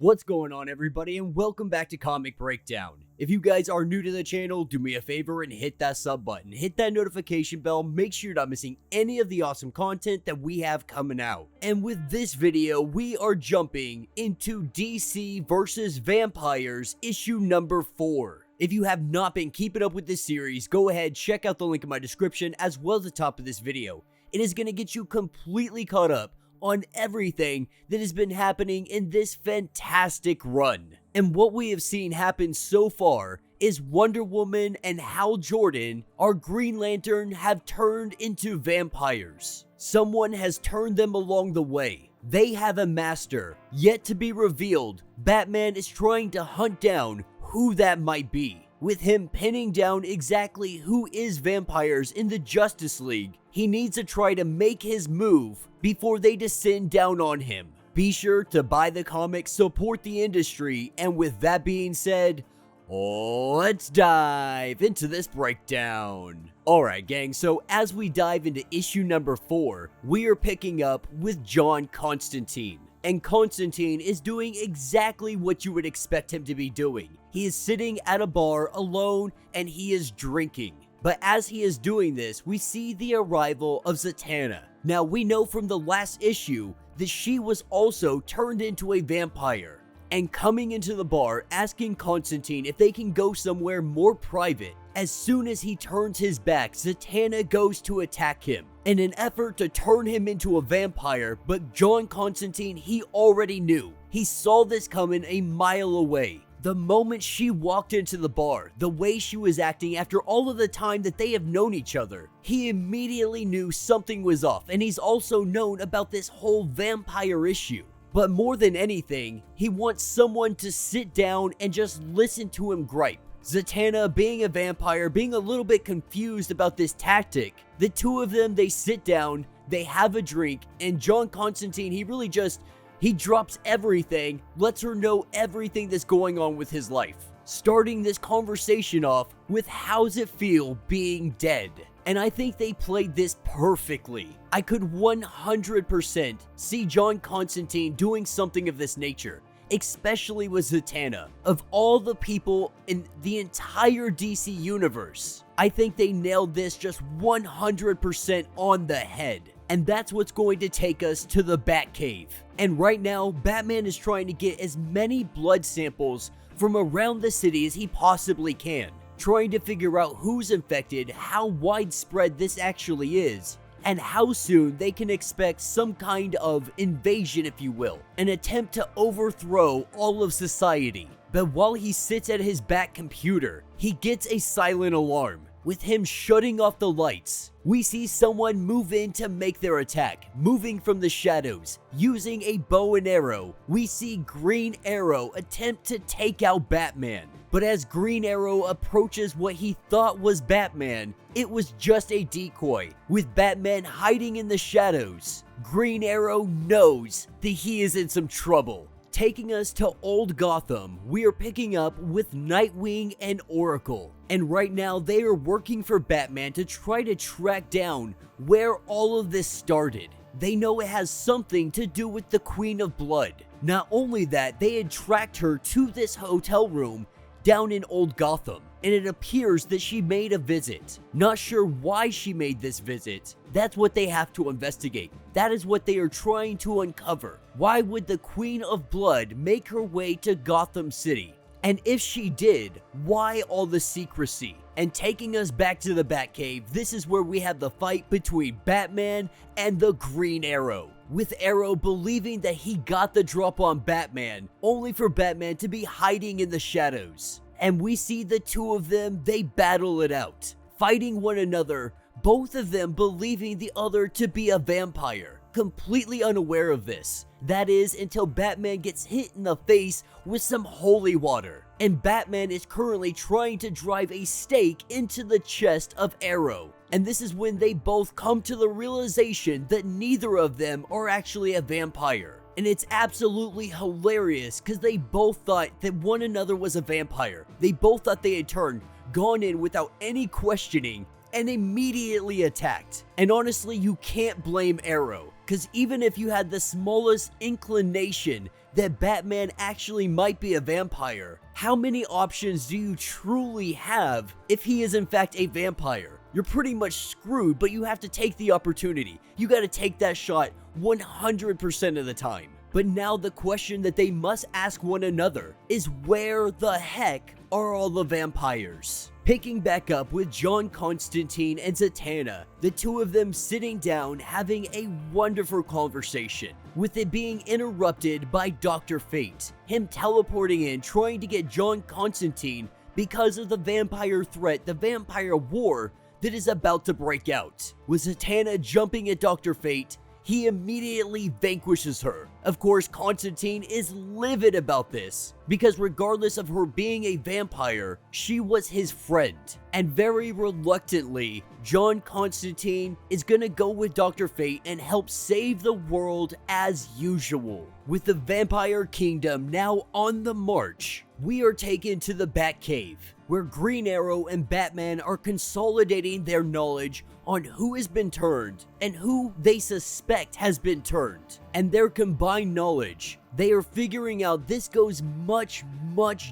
What's going on, everybody, and welcome back to Comic Breakdown. If you guys are new to the channel, do me a favor and hit that sub button, hit that notification bell, make sure you're not missing any of the awesome content that we have coming out. And with this video, we are jumping into DC vs. Vampires issue number 4. If you have not been keeping up with this series, go ahead, check out the link in my description as well as the top of this video. It is going to get you completely caught up on everything that has been happening in this fantastic run. And what we have seen happen so far is Wonder Woman and Hal Jordan, our Green Lantern, have turned into vampires. Someone has turned them along the way. They have a master, yet to be revealed. Batman is trying to hunt down who that might be. With him pinning down exactly who is vampires in the Justice League, he needs to try to make his move before they descend down on him. Be sure to buy the comic, support the industry, and with that being said, let's dive into this breakdown. Alright gang, so as we dive into issue number 4, we are picking up with John Constantine. And Constantine is doing exactly what you would expect him to be doing. He is sitting at a bar alone and he is drinking. But as he is doing this, we see the arrival of Zatanna. Now we know from the last issue that she was also turned into a vampire. And coming into the bar, asking Constantine if they can go somewhere more private. As soon as he turns his back, Zatanna goes to attack him in an effort to turn him into a vampire, but John Constantine, he already knew. He saw this coming a mile away. The moment she walked into the bar, the way she was acting after all of the time that they have known each other, he immediately knew something was off, and he's also known about this whole vampire issue. But more than anything, he wants someone to sit down and just listen to him gripe. Zatanna, being a vampire, being a little bit confused about this tactic, the two of them, they sit down, they have a drink, and John Constantine, he drops everything, lets her know everything that's going on with his life, starting this conversation off with how's it feel being dead. And I think they played this perfectly. I could 100% see John Constantine doing something of this nature, especially with Zatanna. Of all the people in the entire DC universe, I think they nailed this just 100% on the head. And that's what's going to take us to the Batcave. And right now, Batman is trying to get as many blood samples from around the city as he possibly can, trying to figure out who's infected, how widespread this actually is, and how soon they can expect some kind of invasion, if you will, an attempt to overthrow all of society. But while he sits at his Bat computer, he gets a silent alarm. With him shutting off the lights, we see someone move in to make their attack, moving from the shadows, using a bow and arrow. We see Green Arrow attempt to take out Batman. But as Green Arrow approaches what he thought was Batman, it was just a decoy, with Batman hiding in the shadows. Green Arrow knows that he is in some trouble. Taking us to Old Gotham, we are picking up with Nightwing and Oracle. And right now, they are working for Batman to try to track down where all of this started. They know it has something to do with the Queen of Blood. Not only that, they had tracked her to this hotel room down in Old Gotham, and it appears that she made a visit. Not sure why she made this visit. That's what they have to investigate. That is what they are trying to uncover. Why would the Queen of Blood make her way to Gotham City? And if she did, why all the secrecy? And taking us back to the Batcave, this is where we have the fight between Batman and the Green Arrow. With Arrow believing that he got the drop on Batman, only for Batman to be hiding in the shadows. And we see the two of them, they battle it out, fighting one another, both of them believing the other to be a vampire, completely unaware of this. That is until Batman gets hit in the face with some holy water, and Batman is currently trying to drive a stake into the chest of Arrow. And this is when they both come to the realization that neither of them are actually a vampire. And it's absolutely hilarious because they both thought that one another was a vampire. They both thought they had turned, gone in without any questioning, and immediately attacked. And honestly, you can't blame Arrow, because even if you had the smallest inclination that Batman actually might be a vampire, how many options do you truly have if he is in fact a vampire? You're pretty much screwed, but you have to take the opportunity. You gotta take that shot 100% of the time. But now the question that they must ask one another is, where the heck are all the vampires? Picking back up with John Constantine and Zatanna, the two of them sitting down having a wonderful conversation, with it being interrupted by Dr. Fate, him teleporting in trying to get John Constantine because of the vampire threat, the vampire war that is about to break out. With Zatanna jumping at Dr. Fate, he immediately vanquishes her. Of course, Constantine is livid about this, because regardless of her being a vampire, she was his friend. And very reluctantly, John Constantine is gonna go with Dr. Fate and help save the world as usual. With the Vampire Kingdom now on the march, we are taken to the Batcave, where Green Arrow and Batman are consolidating their knowledge on who has been turned and who they suspect has been turned. And their combined knowledge, they are figuring out this goes much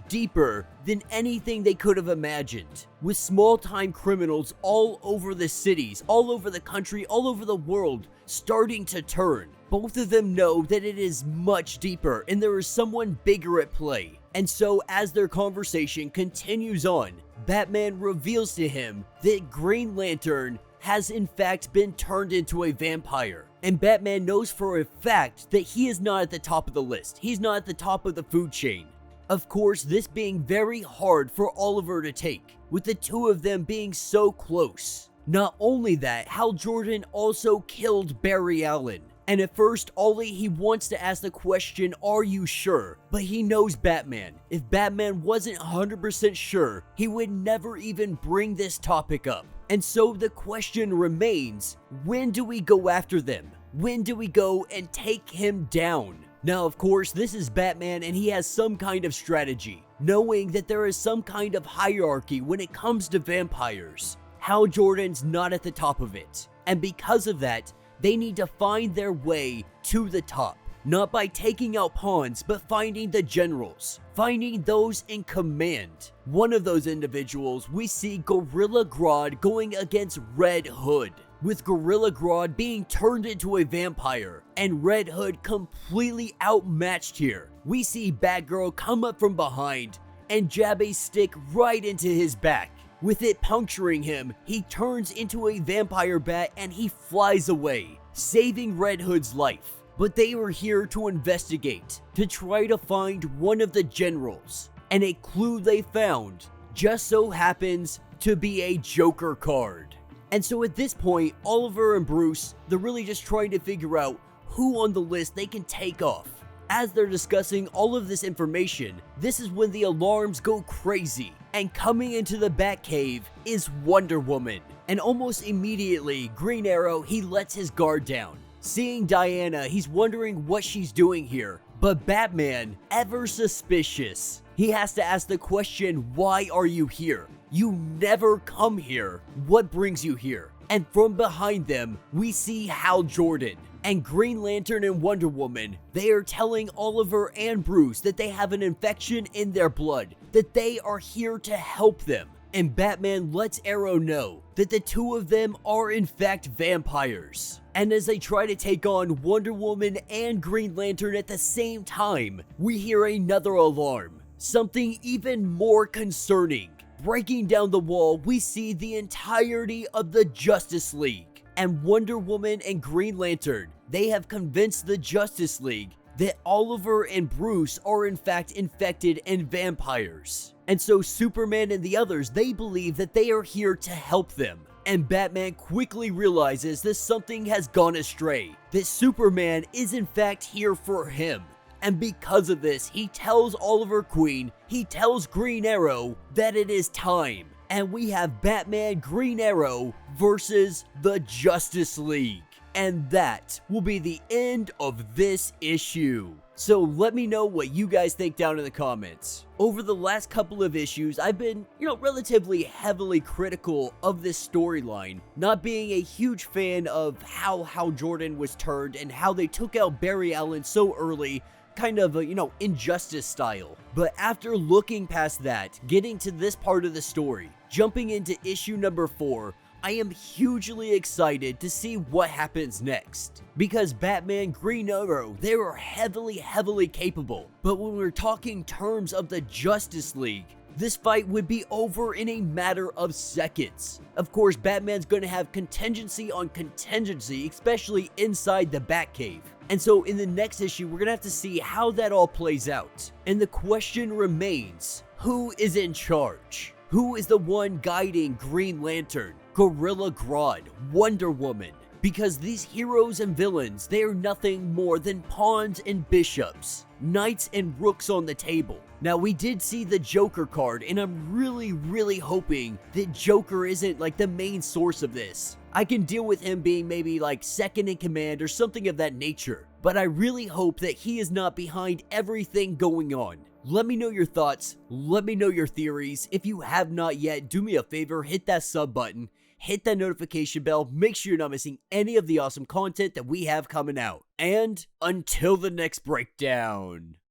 deeper than anything they could have imagined. With small-time criminals all over the cities, all over the country, all over the world starting to turn, both of them know that it is much deeper and there is someone bigger at play. And so as their conversation continues on, Batman reveals to him that Green Lantern has in fact been turned into a vampire. And Batman knows for a fact that he is not at the top of the list. He's not at the top of the food chain. Of course, this being very hard for Oliver to take, with the two of them being so close. Not only that, Hal Jordan also killed Barry Allen. And at first, Ollie, he wants to ask the question, are you sure? But he knows Batman. If Batman wasn't 100% sure, he would never even bring this topic up. And so the question remains, when do we go after them? When do we go and take him down? Now, of course, this is Batman and he has some kind of strategy, knowing that there is some kind of hierarchy when it comes to vampires. Hal Jordan's not at the top of it. And because of that, they need to find their way to the top. Not by taking out pawns, but finding the generals. Finding those in command. One of those individuals, we see Gorilla Grodd going against Red Hood. With Gorilla Grodd being turned into a vampire, and Red Hood completely outmatched here. We see Batgirl come up from behind and jab a stick right into his back. With it puncturing him, he turns into a vampire bat and he flies away, saving Red Hood's life. But they were here to investigate, to try to find one of the generals. And a clue they found just so happens to be a Joker card. And so at this point, Oliver and Bruce, they're really just trying to figure out who on the list they can take off. As they're discussing all of this information, this is when the alarms go crazy. And coming into the Batcave is Wonder Woman. And almost immediately, Green Arrow, he lets his guard down. Seeing Diana, he's wondering what she's doing here. But Batman, ever suspicious, he has to ask the question, why are you here? You never come here. What brings you here? And from behind them, we see Hal Jordan. And Green Lantern and Wonder Woman, they are telling Oliver and Bruce that they have an infection in their blood, that they are here to help them. And Batman lets Arrow know that the two of them are in fact vampires. And as they try to take on Wonder Woman and Green Lantern at the same time, we hear another alarm. Something even more concerning. Breaking down the wall, we see the entirety of the Justice League. And Wonder Woman and Green Lantern, they have convinced the Justice League that Oliver and Bruce are in fact infected and vampires. And so Superman and the others, they believe that they are here to help them. And Batman quickly realizes that something has gone astray, that Superman is in fact here for him. And because of this, he tells Oliver Queen, he tells Green Arrow that it is time. And we have Batman Green Arrow versus the Justice League. And that will be the end of this issue. So let me know what you guys think down in the comments. Over the last couple of issues, I've been, relatively heavily critical of this storyline, not being a huge fan of how Hal Jordan was turned and how they took out Barry Allen so early, kind of, Injustice style. But after looking past that, getting to this part of the story, jumping into issue number 4, I am hugely excited to see what happens next. Because Batman, Green Arrow, they are heavily capable. But when we're talking terms of the Justice League, this fight would be over in a matter of seconds. Of course, Batman's gonna have contingency on contingency, especially inside the Batcave. And so in the next issue, we're gonna have to see how that all plays out. And the question remains, who is in charge? Who is the one guiding Green Lantern, Gorilla Grodd, Wonder Woman? Because these heroes and villains, they are nothing more than pawns and bishops, knights and rooks on the table. Now, we did see the Joker card, and I'm really hoping that Joker isn't like the main source of this. I can deal with him being maybe like second in command or something of that nature, but I really hope that he is not behind everything going on. Let me know your thoughts, let me know your theories. If you have not yet, do me a favor, hit that sub button, hit that notification bell, make sure you're not missing any of the awesome content that we have coming out. And until the next breakdown.